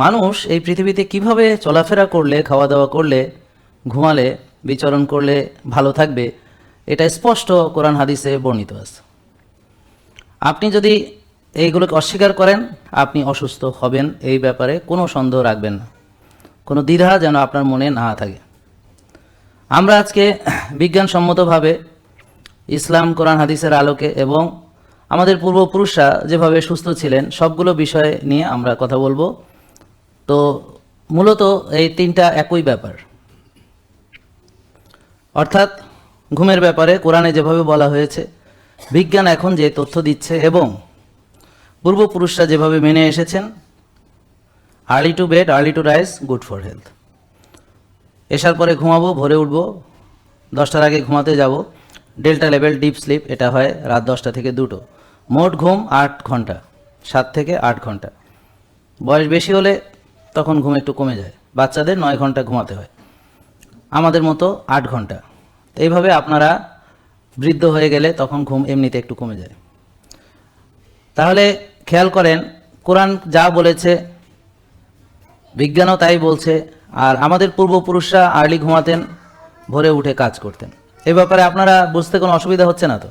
মানুষ এই পৃথিবীতে কিভাবে চলাফেরা করলে, খাওয়া দাওয়া করলে, ঘুমালে, বিচরণ করলে ভালো থাকবে, এটা স্পষ্ট কোরআন হাদিসে বর্ণিত আছে। আপনি যদি এইগুলোকে অস্বীকার করেন, আপনি অসুস্থ হবেন, এই ব্যাপারে কোনো সন্দেহ রাখবেন না, কোনো দ্বিধা যেন আপনার মনে না থাকে। আমরা আজকে বিজ্ঞানসম্মতভাবে ইসলাম, কোরআন হাদিসের আলোকে এবং আমাদের পূর্বপুরুষরা যেভাবে সুস্থ ছিলেন সবগুলো বিষয় নিয়ে আমরা কথা বলবো। তো মূলত এই তিনটা একই ব্যাপার, অর্থাৎ ঘুমের ব্যাপারে কোরআনে যেভাবে বলা হয়েছে, বিজ্ঞান এখন যে তথ্য দিচ্ছে এবং পূর্বপুরুষরা যেভাবে মেনে এসেছেন, early to bed early to rise good for health. এসার পরে ঘুমাবো, ভোরে উঠবো, 10টার আগে ঘুমাতে যাব, ডেল্টা লেভেল ডিপ স্লিপ, এটা হয় রাত 10টা থেকে 2টো। মোট ঘুম 8 ঘন্টা, 7 থেকে 8 ঘন্টা। বয়স বেশি হলে তখন ঘুম একটু কমে যায়, বাচ্চাদের 9 ঘন্টা ঘুমাতে হয়, আমাদের মতো 8 ঘন্টা। এইভাবে আপনারা বৃদ্ধ হয়ে গেলে তখন ঘুম এমনিতে একটু কমে যায়। তাহলে খেয়াল করেন, কোরআন যা বলেছে বিজ্ঞানও তাই বলছে, আর আমাদের পূর্বপুরুষরা আর্লি ঘুমাতেন, ভোরে উঠে কাজ করতেন। এ ব্যাপারে আপনারা বুঝতে কোনো অসুবিধা হচ্ছে না তো?